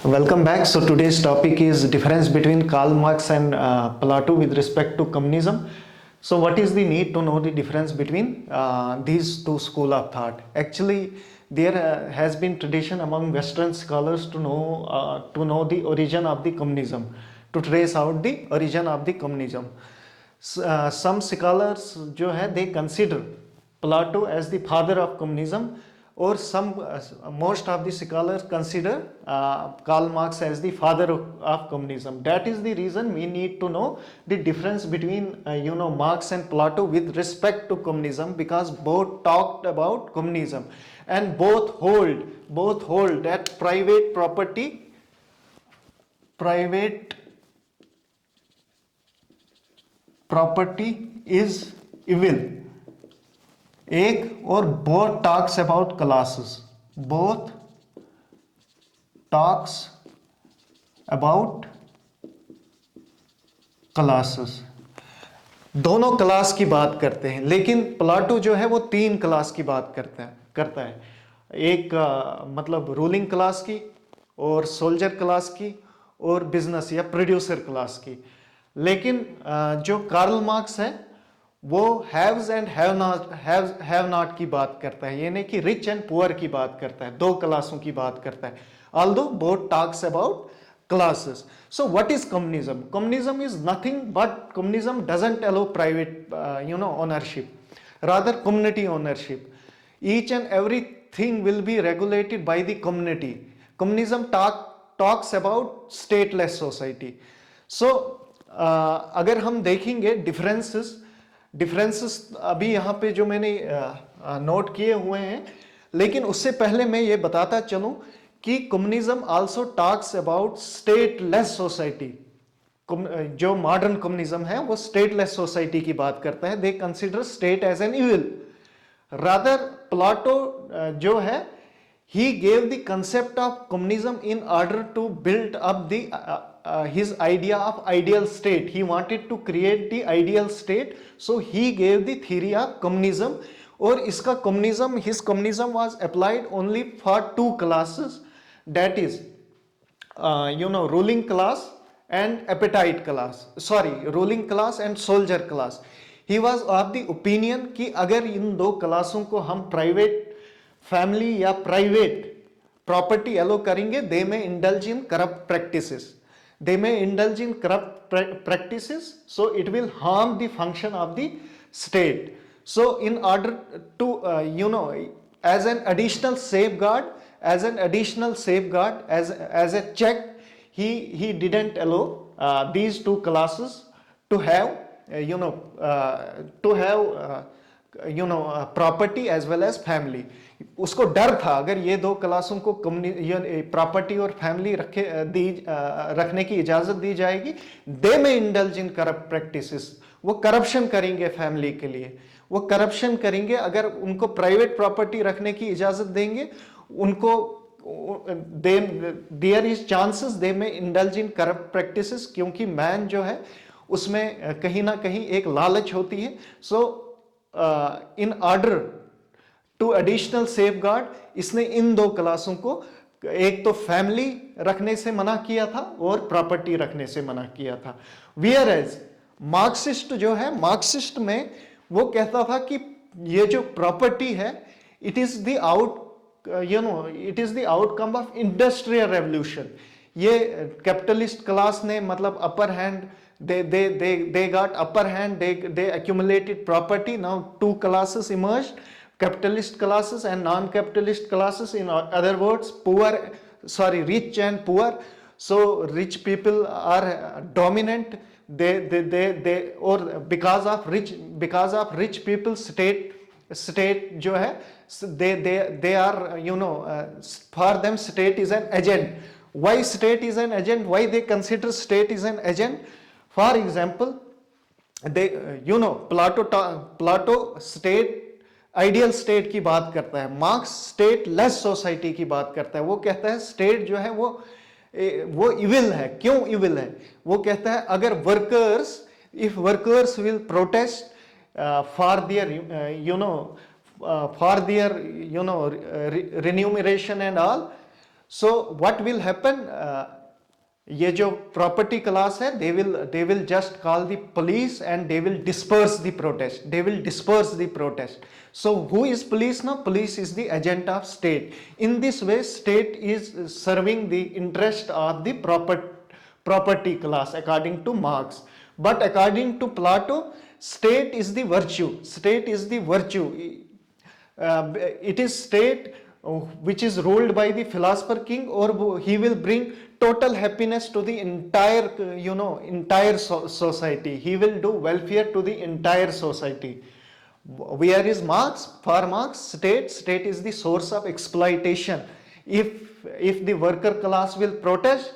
Welcome back. So today's topic is difference between Karl Marx and Plato with respect to communism. So what is the need to know the difference between these two school of thought? Actually, there has been tradition among Western scholars to know the origin of the communism, to trace out the origin of the communism. Some scholars जो है they consider Plato as the father of communism, or most of the scholars consider Karl Marx as the father of communism. That is the reason we need to know the difference between Marx and Plato with respect to communism, because both talked about communism and both hold that private property is evil. एक और both talks about classes, both talks about classes. दोनों class की बात करते हैं, लेकिन Plato जो है वो तीन क्लास की बात करता है। एक मतलब रूलिंग क्लास की, और सोल्जर क्लास की, और बिजनेस या प्रोड्यूसर क्लास की। लेकिन जो कार्ल मार्क्स है वो हैव्स एंड हैव नॉट की बात करता है, यानी कि रिच एंड पुअर की बात करता है, दो क्लासों की बात करता है। Although both talks about classes. So what is communism? Communism is nothing but communism doesn't allow private ownership, rather community ownership. Each and everything will be regulated by the community. Communism talks about stateless society. So अगर हम देखेंगे differences अभी यहाँ पे जो मैंने note किए हुए हैं, लेकिन उससे पहले मैं ये बताता चलूं कि communism also talks about stateless society. जो मॉडर्न कम्युनिज्म है वो स्टेटलेस सोसाइटी की बात करता है। They consider state as an evil. Rather Plato जो है he gave the concept of communism in order to build up his idea of ideal state. He wanted to create the ideal state, so he gave the theory of communism. और इसका his communism was applied only for two classes, that is ruling class and appetite class, ruling class and soldier class. He was of the opinion कि अगर इन दो क्लासों को हम private family या private property allow करेंगे, they may indulge in corrupt practices, so it will harm the function of the state. So in order to as an additional safeguard, as a check, he didn't allow these two classes to have property as well as family. उसको डर था अगर ये दो क्लासों को property और family रखने की इजाजत दी जाएगी, दे may indulge in corrupt practices. वो करप्शन करेंगे फैमिली के लिए, वो करप्शन करेंगे. अगर उनको प्राइवेट प्रॉपर्टी रखने की इजाजत देंगे, उनको there is chances they may indulge in corrupt practices, क्योंकि मैन जो है उसमें कहीं ना कहीं एक लालच होती है. So in order to additional safeguard, इसने इन दो क्लासों को एक तो फैमिली रखने से मना किया था और प्रॉपर्टी रखने से मना किया था. वियर एज मार्क्सिस्ट जो है, मार्क्सिस्ट में वो कहता था कि ये जो प्रॉपर्टी है, it is the outcome of industrial revolution. ये कैपिटलिस्ट क्लास ने मतलब upper hand, they got upper hand, they accumulated property. Now two classes emerged, capitalist classes and non-capitalist classes. In other words, rich and poor. So rich people are dominant. They or because of rich people, state जो है, they are for them state is an agent. Why state is an agent? Why they consider state is an agent? For example, Plato state, ideal state की बात करता है. Marks state less society की बात करता है. वो कहता है स्टेट जो है वो इविल है. क्यों इविल है? वो कहता है अगर if workers will protest for their remuneration and all, So what will happen, ये जो property class है, they will just call the police and they will disperse the protest. They will disperse the protest. So who is police now? Police is the agent of state. In this way, state is serving the interest of the property class according to Marx. But according to Plato, state is the virtue. State is the virtue. It is state which is ruled by the philosopher king, or he will bring total happiness to the entire, entire society. He will do welfare to the entire society. Where is Marx? For Marx, state is the source of exploitation. If the worker class will protest,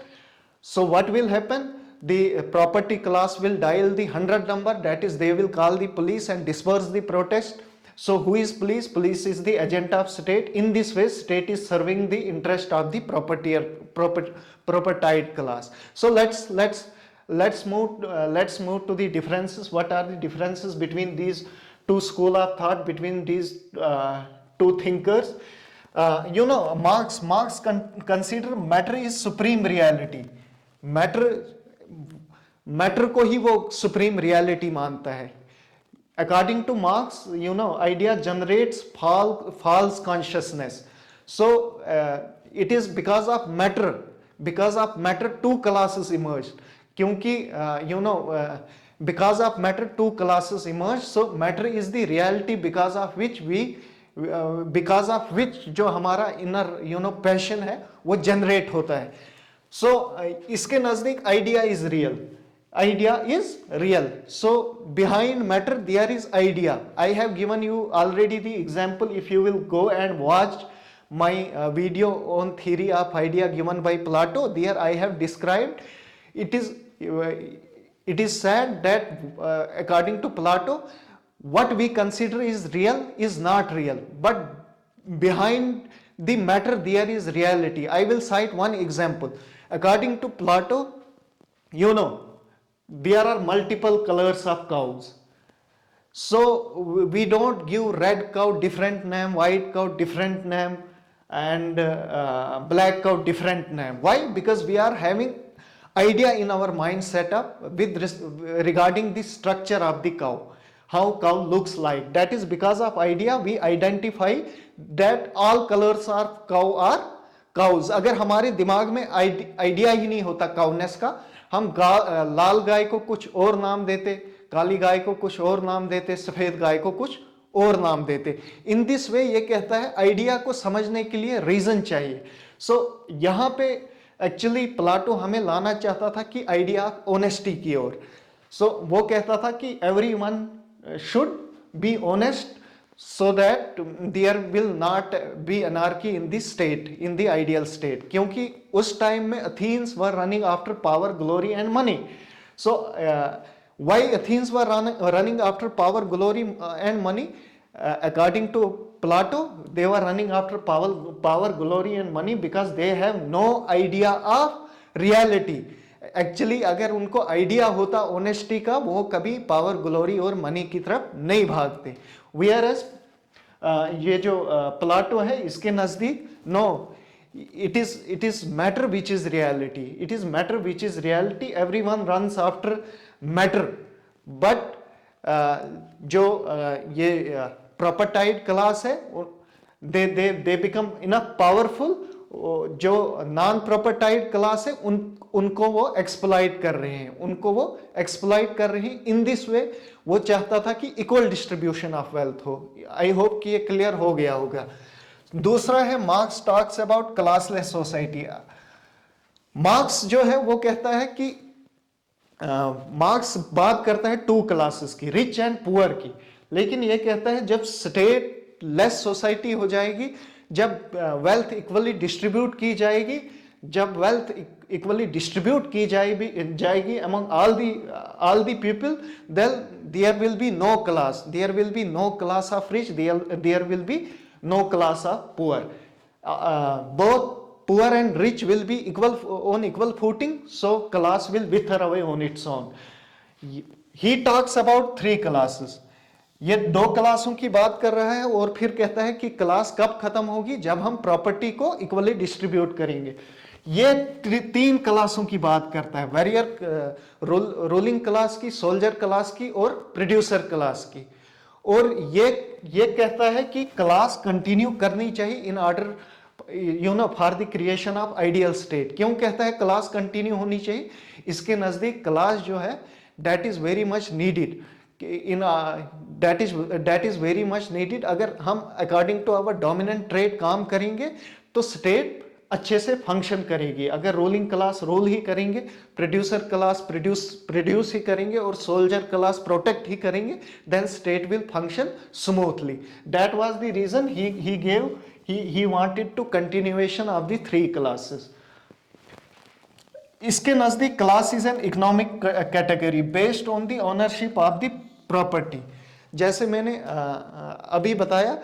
so what will happen? The property class will dial the 100 number, that is, they will call the police and disperse the protest. So who is police? Police is the agent of state. In this way, state is serving the interest of the propertied class. So let's move to the differences. What are the differences between these two school of thought, between these two thinkers? Marx consider matter is supreme reality. Matter को ही वो supreme reality मानता है. According to Marx, idea generates false consciousness. So it is because of matter two classes emerged. क्योंकि because of matter two classes emerged. So matter is the reality because of which जो हमारा inner passion है वो generate होता है. So इसके नजदीक idea is real. So behind matter there is idea. I have given you already the example. If you will go and watch my video on theory of idea given by Plato, there I have described. It is said that according to Plato, what we consider is real is not real, but behind the matter there is reality. I will cite one example. According to Plato, there are multiple colors of cows. So we don't give red cow different name, white cow different name, and black cow different name. Why? Because we are having idea in our mind set up regarding the structure of the cow, how cow looks like. That is because of idea we identify that all colors of cow are cows. अगर हमारे दिमाग में idea ही नहीं होता काउनेस का, हम लाल गाय को कुछ और नाम देते, काली गाय को कुछ और नाम देते, सफेद गाय को कुछ और नाम देते. इन दिस वे ये कहता है आइडिया को समझने के लिए रीजन चाहिए. सो यहाँ पे एक्चुअली प्लाटो हमें लाना चाहता था कि आइडिया ऑनेस्टी की ओर. सो वो कहता था कि everyone should be honest so that there will not be anarchy in the state, in the ideal state. क्योंकि उस टाइम में Athens were running after power, glory and money. So why Athens were running after power, glory and money? According to Plato, they were running after power, glory and money because they have no idea of reality. Actually अगर उनको idea होता honesty का, वो कभी power, glory और money की तरफ नहीं भागते. Whereas ये जो प्लाटो है इसके नजदीक no, it is matter which is reality. It is matter which is reality. Everyone runs after matter. But जो ये propertied class है, they become enough powerful. जो नॉन प्रॉपर्टाइड क्लास है उनको वो एक्सप्लॉइट कर रहे हैं. इन दिस वे वो चाहता था कि इक्वल डिस्ट्रीब्यूशन ऑफ वेल्थ हो. आई होप कि ये क्लियर हो गया होगा. दूसरा है marks talks about classless society. Marks जो है वो कहता है कि मार्क्स बात करता है टू क्लासेस की, रिच एंड पुअर की. लेकिन ये कहता है जब स्टेट लेस सोसाइटी हो जाएगी, जब वेल्थ इक्वली डिस्ट्रीब्यूट की जाएगी, जाएगी among all the people, there will be no class of rich, there will be no class of poor. Both poor and rich will be on equal footing, so class will wither away on its own. He talks about three classes. ये दो क्लासों की बात कर रहा है और फिर कहता है कि क्लास कब खत्म होगी, जब हम प्रॉपर्टी को इक्वली डिस्ट्रीब्यूट करेंगे। ये तीन क्लासों की बात करता है, वैरियर रूलिंग क्लास की, सोल्जर क्लास की और प्रोड्यूसर क्लास की। और ये कहता है कि क्लास कंटिन्यू करनी चाहिए in order for the creation of ideal state. क्यों कहता है क्लास कंटिन्यू होनी चाहिए? इसके नजदीक क्लास जो है that is very much needed in that is very much needed. अगर हम according to our dominant trade काम करेंगे तो स्टेट अच्छे से फंक्शन करेगी। अगर रूलिंग क्लास रूल ही करेंगे, प्रोड्यूसर क्लास प्रोड्यूस ही करेंगे और सोल्जर क्लास प्रोटेक्ट ही करेंगे, then state will function smoothly. That was the reason he wanted to continuation of the three classes. इसके नजदीक class is an economic category based on the ownership of the property. जैसे मैंने अभी बताया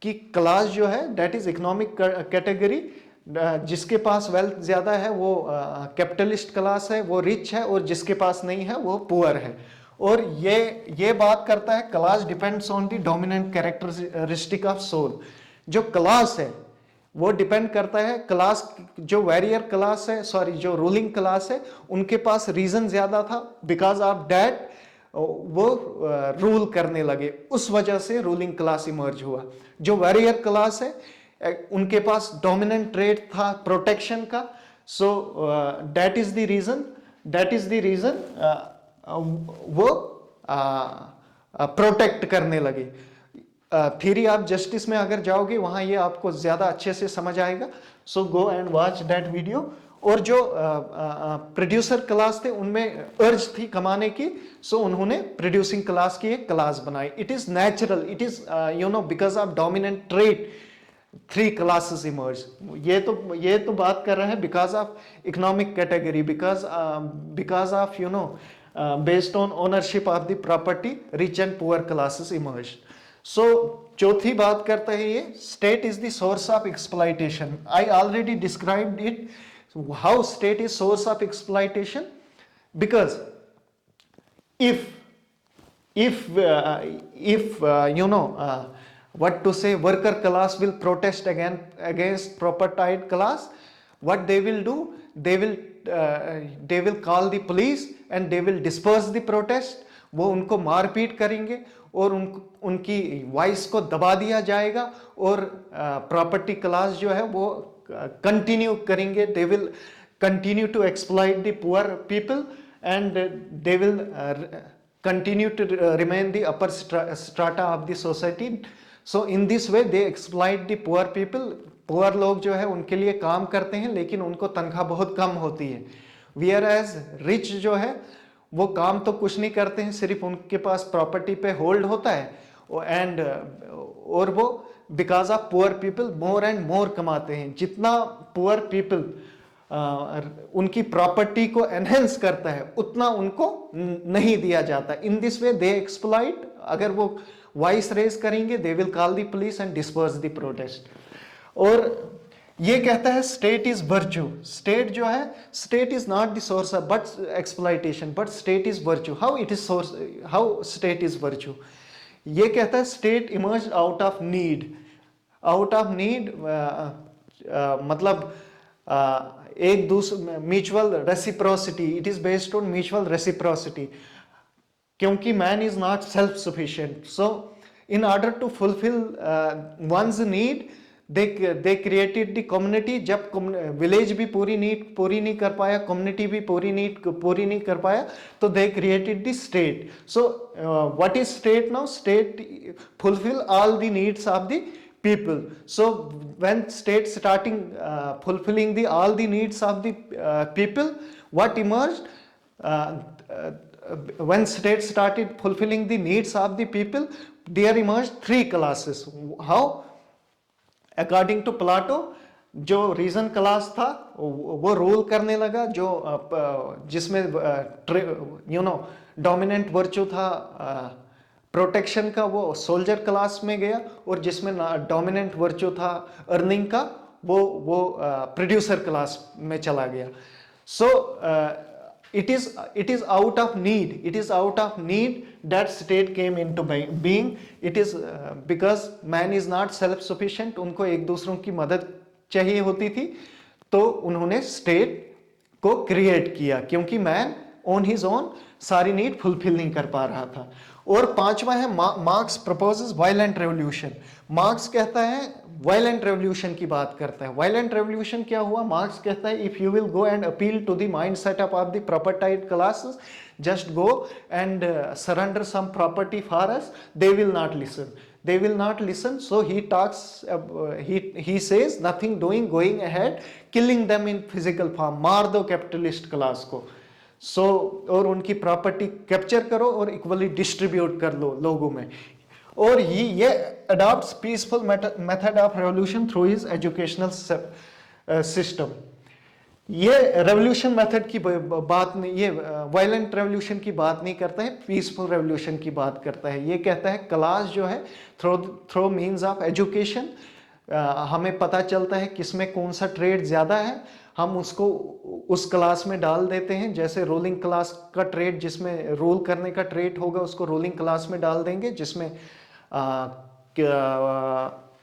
कि class जो है दैट इज इकोनॉमिक कैटेगरी, जिसके पास वेल्थ ज्यादा है वो कैपिटलिस्ट क्लास है, वो रिच है, और जिसके पास नहीं है वो पुअर है। और ये बात करता है class depends on the dominant characteristic of soul. जो क्लास है वो डिपेंड करता है, क्लास जो वैरियर क्लास है, सॉरी जो रूलिंग क्लास है, उनके पास रीजन ज्यादा था, बिकॉज ऑफ दैट वो रूल करने लगे, उस वजह से रूलिंग क्लास इमर्ज हुआ। जो वैरियर क्लास है उनके पास डोमिनेंट ट्रेड था प्रोटेक्शन का, so that is the reason वो प्रोटेक्ट करने लगे। थ्योरी ऑफ जस्टिस में अगर जाओगे वहां ये आपको ज्यादा अच्छे से समझ आएगा, so go and watch that video. और जो प्रोड्यूसर क्लास थे उनमें अर्ज थी कमाने की, सो उन्होंने प्रोड्यूसिंग क्लास की एक क्लास बनाई। It is natural, it is because of dominant trade three classes emerge. ये तो बात कर रहा है because of economic category, because of based on ownership of the property rich and poor classes emerge. So चौथी बात करता है ये state is the source of exploitation. I already described it how state is source of exploitation, because if what to say, worker class will protest against propertied class, what they will do, they will call the police and they will disperse the protest। वो उनको मारपीट करेंगे और उनकी voice को दबा दिया जाएगा, और प्रॉपर्टी क्लास जो है वो कंटिन्यू करेंगे। They will continue to exploit the poor people and they will continue to remain the upper strata of the society। so in this way they exploit the poor people। poor लोग जो है उनके लिए काम करते हैं लेकिन उनको तनख्वाह बहुत कम होती है, whereas rich जो है वो काम तो कुछ नहीं करते हैं, सिर्फ उनके पास प्रॉपर्टी पे होल्ड होता है, एंड और वो because of poor people more and more कमाते हैं। जितना पुअर पीपल उनकी प्रॉपर्टी को एनहेंस करता है उतना उनको नहीं दिया जाता। In this way they exploit. अगर वो वॉइस रेज करेंगे they will call the police and disperse the protest. और ये कहता है स्टेट इज वर्च्यू। स्टेट जो है, state is not the source of but exploitation, but state is virtue. How it is source, how state is virtue? ये कहता है state emerge out of need. Out of need मतलब एक दूसरे mutual reciprocity, it is based on mutual reciprocity, क्योंकि man is not self sufficient. So in order to fulfil one's need they created the community. जब village भी पूरी need पूरी नहीं कर पाया, कम्युनिटी भी पूरी नीड पूरी नहीं कर पाया, तो दे created the state. So what is state now? State fulfil all the needs of the people। so when state starting fulfilling all the needs of the people, what emerged? When state started fulfilling the needs of the people, there emerged three classes। how? according to Plato, जो reason class था वो rule करने लगा, जो जिसमें dominant virtue था protection का, वो सोल्जर क्लास में गया, और जिसमें डोमिनेंट वर्च्यू था अर्निंग का वो प्रोड्यूसर क्लास में चला गया। सो it is out of need, it is out of need that state came into being. It is because man is not self sufficient, उनको एक दूसरों की मदद चाहिए होती थी, तो उन्होंने स्टेट को क्रिएट किया, क्योंकि मैन ऑन हिज ओन सारी नीड फुलफिल नहीं कर पा रहा था। और पांचवा है marks proposes violent revolution. Marks कहता है वायलेंट रेवोल्यूशन की बात करता है। वायलेंट रेवोल्यूशन क्या हुआ? मार्क्स कहता है if you will go and appeal to the mind setup of the propertied classes, just go and surrender some property for us, they will not listen, they will not listen. So he talks, he says nothing doing, going ahead, killing them in physical form, मार दो capitalist class को। सो और उनकी property capture करो और equally distribute कर लो लोगों में। और ये adopts peaceful method of revolution through his educational system. ये रेवोल्यूशन मेथड की बात नहीं, ये वायलेंट रेवोल्यूशन की बात नहीं करता है, पीसफुल रेवोल्यूशन की बात करता है। ये कहता है क्लास जो है थ्रो मीन्स ऑफ एजुकेशन हमें पता चलता है किसमें कौन सा ट्रेड ज़्यादा है, हम उसको उस क्लास में डाल देते हैं। जैसे रूलिंग क्लास का ट्रेड, जिसमें रूल करने का ट्रेड होगा, उसको रूलिंग क्लास में डाल देंगे। जिसमें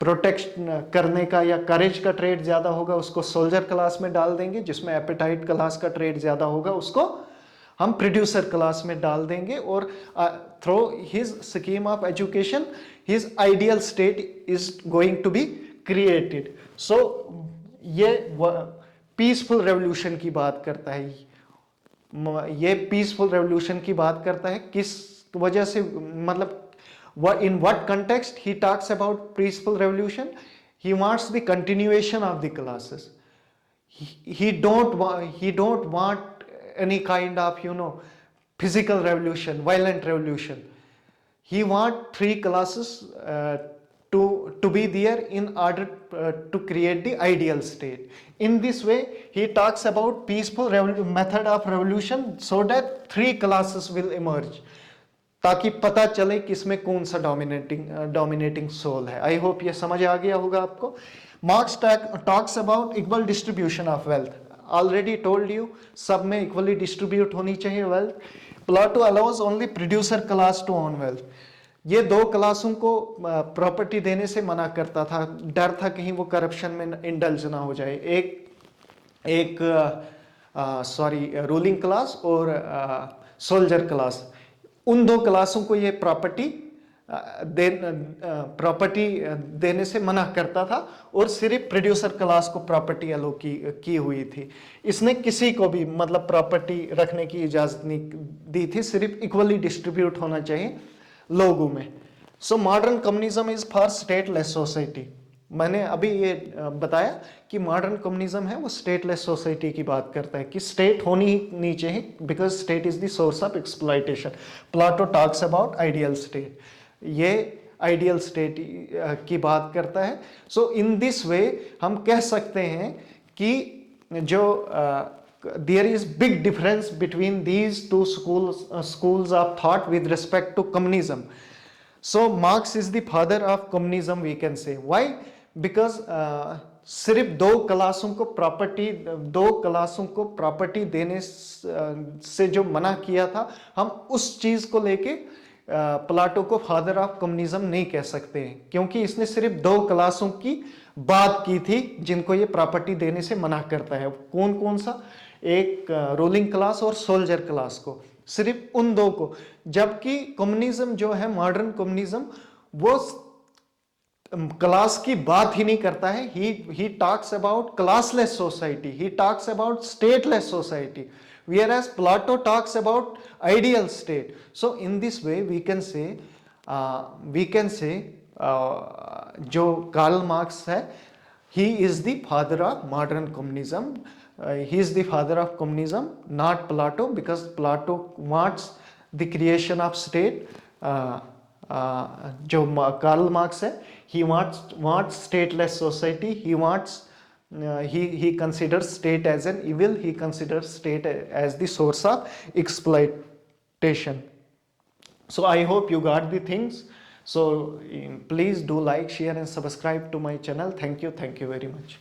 प्रोटेक्ट करने का या करेज का ट्रेड ज़्यादा होगा, उसको सोल्जर क्लास में डाल देंगे। जिसमें एपेटाइट क्लास का ट्रेड ज़्यादा होगा, उसको हम प्रोड्यूसर क्लास में डाल देंगे। और through his scheme of education his ideal state is going to be created. So ये पीसफुल रेवोल्यूशन की बात करता है। ये पीसफुल रेवोल्यूशन की बात करता है किस वजह से, मतलब in what context he talks about peaceful revolution? He wants the continuation of the classes. He don't want any kind of physical revolution, violent revolution. He want three classes to be there in order to create the ideal state. In this way he talks about peaceful method of revolution so that three classes will emerge, ताकि पता चले किसमें कौन सा dominating soul है। I hope ये समझ आ गया होगा आपको। Marx talks about equal distribution of wealth. Already told you, सब में इक्वली डिस्ट्रीब्यूट होनी चाहिए wealth. Plato allows only producer class to own wealth. ये दो क्लासों को प्रॉपर्टी देने से मना करता था, डर था कहीं वो करप्शन में इंडल्ज ना हो जाए। एक रूलिंग क्लास और सोल्जर क्लास, उन दो क्लासों को ये प्रॉपर्टी देने से मना करता था और सिर्फ प्रोड्यूसर क्लास को प्रॉपर्टी अलो की हुई थी। इसने किसी को भी मतलब प्रॉपर्टी रखने की इजाजत नहीं दी थी, सिर्फ इक्वली डिस्ट्रीब्यूट होना चाहिए लोगों में। So modern communism is for stateless society. मैंने अभी ये बताया कि मॉडर्न कम्युनिज्म है वो स्टेटलेस सोसाइटी की बात करता है कि स्टेट होनी ही नहीं चाहिए, because state is the source of exploitation. Plato talks about ideal state, ये आइडियल स्टेट की बात करता है। सो इन दिस वे हम कह सकते हैं कि जो there is big difference between these two schools of thought with respect to communism. So Marx is the father of communism, we can say. Why? Because सिर्फ दो क्लासों को प्रॉपर्टी देने से जो मना किया था, हम उस चीज को लेके प्लाटो को फादर ऑफ कम्युनिज्म नहीं कह सकते हैं, क्योंकि इसने सिर्फ दो क्लासों की बात की थी जिनको ये प्रॉपर्टी देने से मना करता है। कौन कौन सा? एक रूलिंग क्लास और सोल्जर क्लास को, सिर्फ उन दो को। जबकि कम्युनिज्म जो है, मॉडर्न कम्युनिज्म, वो क्लास की बात ही नहीं करता है। He talks about classless society, he talks about stateless society, whereas Plato talks about ideal state. So in this way we can say जो कार्ल मार्क्स है, he is the father of modern communism. He is the father of communism, not Plato, because Plato wants the creation of state. जो Karl Marx है, he wants stateless society. He considers state as an evil. He considers state as the source of exploitation. So I hope you got the things. So please do like, share and subscribe to my channel. Thank you very much.